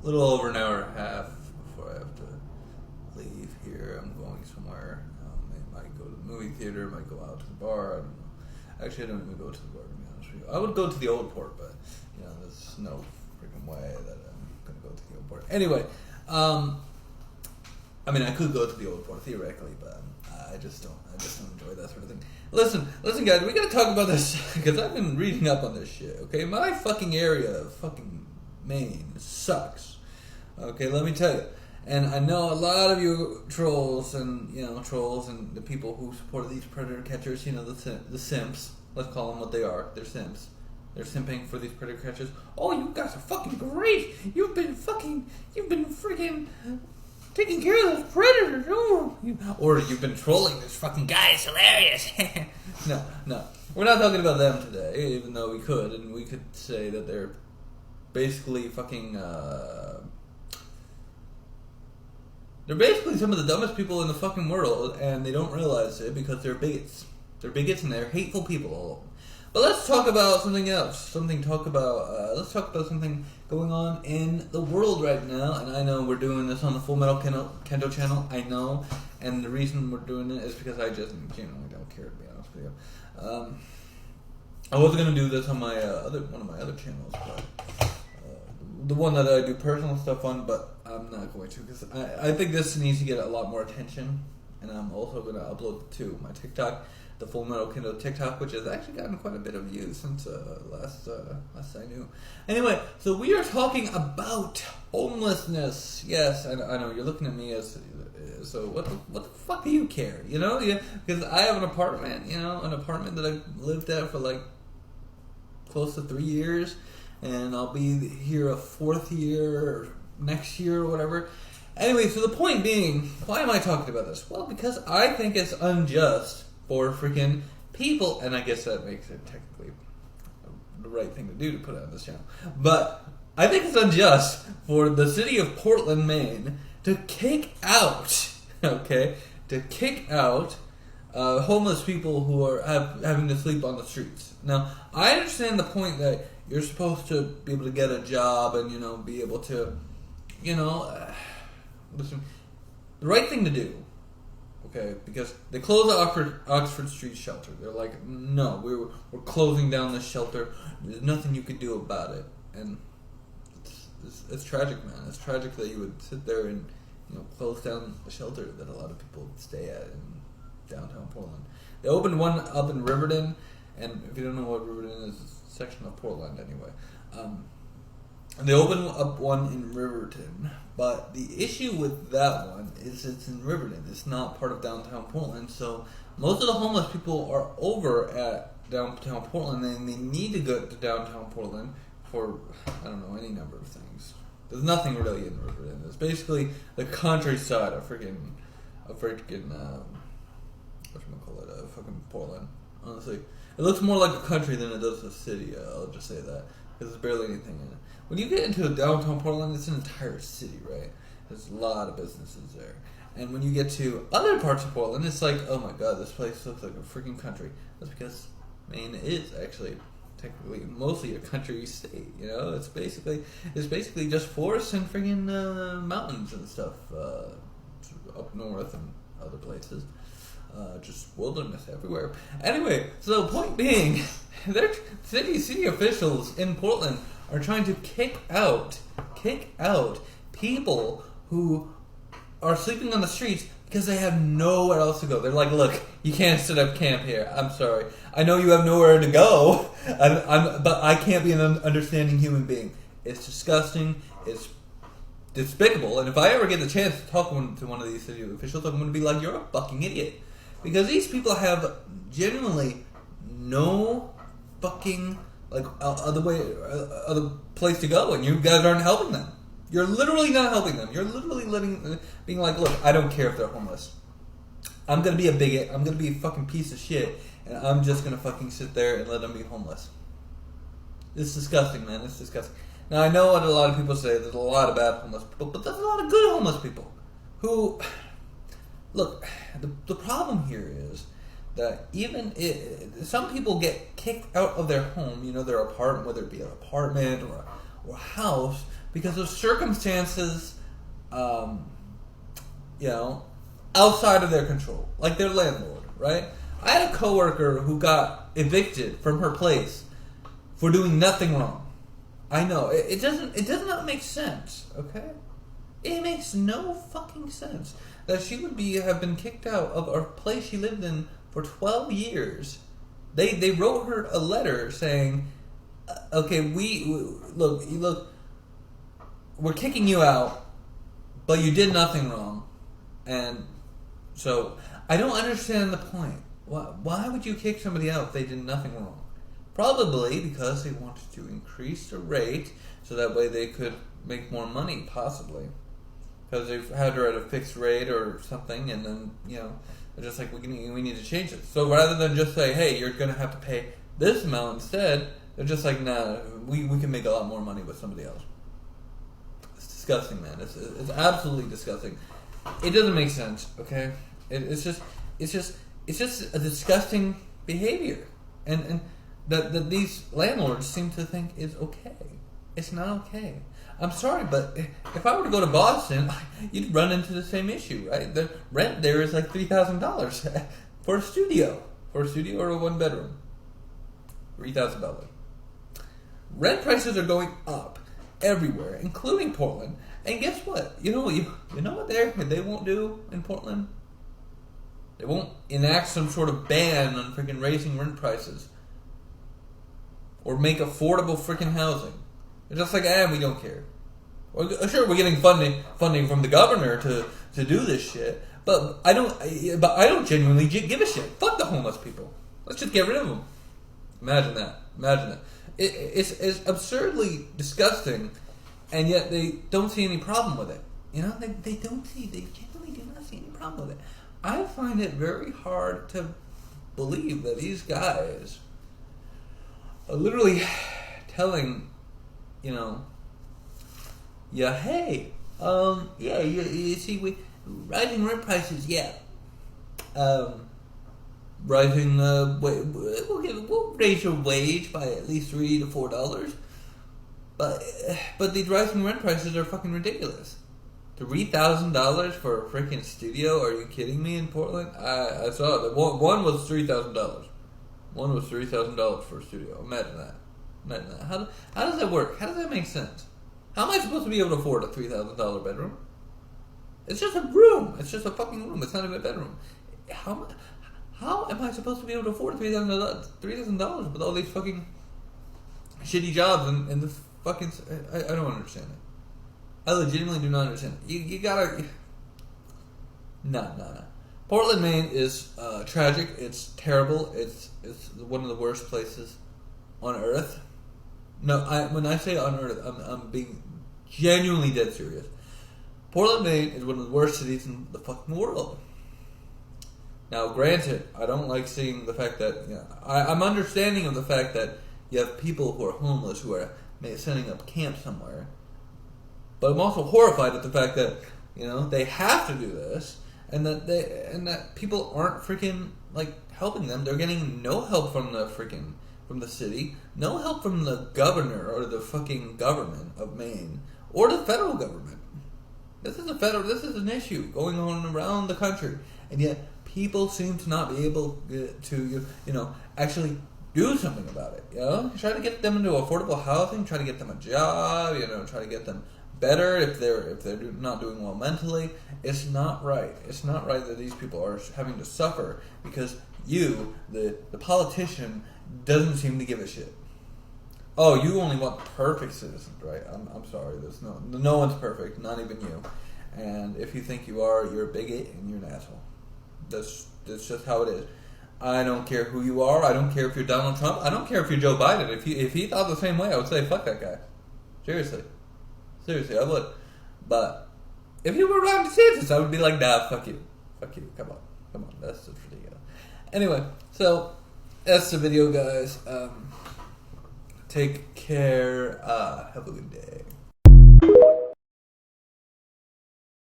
a little over an hour and a half before I have to leave here. I'm going somewhere. I might go to the movie theater, might go out to the bar. I don't know. Actually, I don't even go to the bar, to be honest with you. I would go to the Old Port, but, there's no freaking way that I'm going to go to the Old Port. Anyway, I could go to the Old Port theoretically, but I just don't enjoy that sort of thing. Listen, guys, we gotta talk about this because I've been reading up on this shit. Okay, my fucking area, fucking Maine, sucks. Okay, let me tell you. And I know a lot of you trolls and the people who support these predator catchers, the simps. Let's call them what they are. They're simps. They're simping for these predator catchers. Oh, you guys are fucking great. You've been freaking taking care of those predators. Or you've been trolling this fucking guy. It's hilarious. No. We're not talking about them today, even though we could. And we could say that they're basically fucking... they're basically some of the dumbest people in the fucking world, and they don't realize it because they're bigots. They're bigots and they're hateful people. But let's talk about something else. Let's talk about something going on in the world right now. And I know we're doing this on the Full Metal Kendo channel. I know. And the reason we're doing it is because I just genuinely don't care, to be honest with you. I was going to do this on my one of my other channels, but the one that I do personal stuff on, but I'm not going to because I think this needs to get a lot more attention. And I'm also going to upload it to my TikTok, the Full Metal Kendo TikTok, which has actually gotten quite a bit of views since last I knew. Anyway, so we are talking about homelessness. Yes, I know you're looking at me as so. What the fuck do you care? Because I have an apartment. An apartment that I've lived at for like close to 3 years, and I'll be here a 4th year next year or whatever. Anyway, so the point being, why am I talking about this? Well, because I think it's unjust for freaking people, and I guess that makes it technically the right thing to do to put it on this channel. But I think it's unjust for the city of Portland, Maine, to kick out, homeless people who are having to sleep on the streets. Now, I understand the point that you're supposed to be able to get a job and be able to, listen, the right thing to do. Okay, because they closed the Oxford Street shelter. They're like, no, we're closing down this shelter. There's nothing you can do about it, and it's tragic, man. It's tragic that you would sit there and close down a shelter that a lot of people stay at in downtown Portland. They opened one up in Riverton, and if you don't know what Riverton is, it's a section of Portland anyway. They opened up one in Riverton, but the issue with that one is it's in Riverton. It's not part of downtown Portland, so most of the homeless people are over at downtown Portland, and they need to go to downtown Portland for, any number of things. There's nothing really in Riverton. It's basically the countryside of fucking Portland, honestly. It looks more like a country than it does a city, I'll just say that, because there's barely anything in it. When you get into downtown Portland, it's an entire city, right? There's a lot of businesses there. And when you get to other parts of Portland, it's like, oh my god, this place looks like a freaking country. That's because Maine is actually technically mostly a country state, It's basically just forests and freaking mountains and stuff up north and other places. Just wilderness everywhere. Anyway, so the point being, their city officials in Portland are trying to kick out people who are sleeping on the streets because they have nowhere else to go. They're like, look, you can't set up camp here. I'm sorry. I know you have nowhere to go, but I can't be an understanding human being. It's disgusting. It's despicable. And if I ever get the chance to talk to one of these city officials, I'm going to be like, you're a fucking idiot. Because these people have genuinely no fucking other place to go, and you guys aren't helping them. You're literally not helping them. You're literally being like, look, I don't care if they're homeless. I'm gonna be a bigot. I'm gonna be a fucking piece of shit, and I'm just gonna fucking sit there and let them be homeless. It's disgusting, man. It's disgusting. Now, I know what a lot of people say. There's a lot of bad homeless people, but there's a lot of good homeless people who... Look, the problem here is that some people get kicked out of their home, their apartment, whether it be an apartment or house because of circumstances, outside of their control, like their landlord, right? I had a coworker who got evicted from her place for doing nothing wrong. I know it does not make sense. Okay, it makes no fucking sense that she would have been kicked out of a place she lived in for 12 years. They wrote her a letter saying, "Okay, look, we're kicking you out, but you did nothing wrong," and so I don't understand the point. Why would you kick somebody out if they did nothing wrong? Probably because they wanted to increase the rate so that way they could make more money, possibly. Because they've had her at a fixed rate or something, and then, they're just like, we need to change it. So rather than just say, hey, you're going to have to pay this amount instead, they're just like, nah, we can make a lot more money with somebody else. It's disgusting, man. It's absolutely disgusting. It doesn't make sense, okay? It's just a disgusting behavior. And that these landlords seem to think is okay. It's not okay. I'm sorry, but if I were to go to Boston, you'd run into the same issue, right? The rent there is like $3,000 for a studio or a one bedroom. $3,000. Rent prices are going up everywhere, including Portland. And guess what? You know what they won't do in Portland? They won't enact some sort of ban on freaking raising rent prices. Or make affordable freaking housing. They're just like, we don't care. Well, sure, we're getting funding from the governor to do this shit, but I don't genuinely give a shit. Fuck the homeless people. Let's just get rid of them. Imagine that. It's absurdly disgusting, and yet they don't see any problem with it. They genuinely do not see any problem with it. I find it very hard to believe that these guys are literally telling, hey, you see, rising rent prices, rising, we'll raise your wage by at least $3 to $4, but these rising rent prices are fucking ridiculous. $3,000 for a freaking studio? Are you kidding me? In Portland, I saw that one was $3,000. One was $3,000 for a studio. Imagine that. How does that work? How does that make sense? How am I supposed to be able to afford a $3,000 bedroom? It's just a room. It's just a fucking room. It's not even a bedroom. How am I supposed to be able to afford $3,000 with all these fucking shitty jobs and the fucking? I don't understand it. I legitimately do not understand it. You gotta. No. Portland, Maine is tragic. It's terrible. It's one of the worst places on earth. No, when I say on earth, I'm being genuinely dead serious. Portland, Maine is one of the worst cities in the fucking world. Now, granted, I don't like seeing the fact that I'm understanding of the fact that you have people who are homeless who are setting up camp somewhere. But I'm also horrified at the fact that they have to do this. And that people aren't freaking helping them. They're getting no help from the city, no help from the governor or the fucking government of Maine or the federal government. This is an issue going on around the country, and yet people seem to not be able to actually do something about it. Try to get them into affordable housing, try to get them a job, try to get them better if they're not doing well mentally. It's not right. It's not right that these people are having to suffer because the politician, doesn't seem to give a shit. Oh, you only want perfect citizens, right? I'm sorry. There's no one's perfect, not even you. And if you think you are, you're a bigot and you're an asshole. That's just how it is. I don't care who you are. I don't care if you're Donald Trump. I don't care if you're Joe Biden. If he thought the same way, I would say fuck that guy. Seriously, I would. But if you were Ron DeSantis, I would be like, nah, fuck you, come on, that's just ridiculous. Anyway, so that's the video, guys. Take care. Have a good day.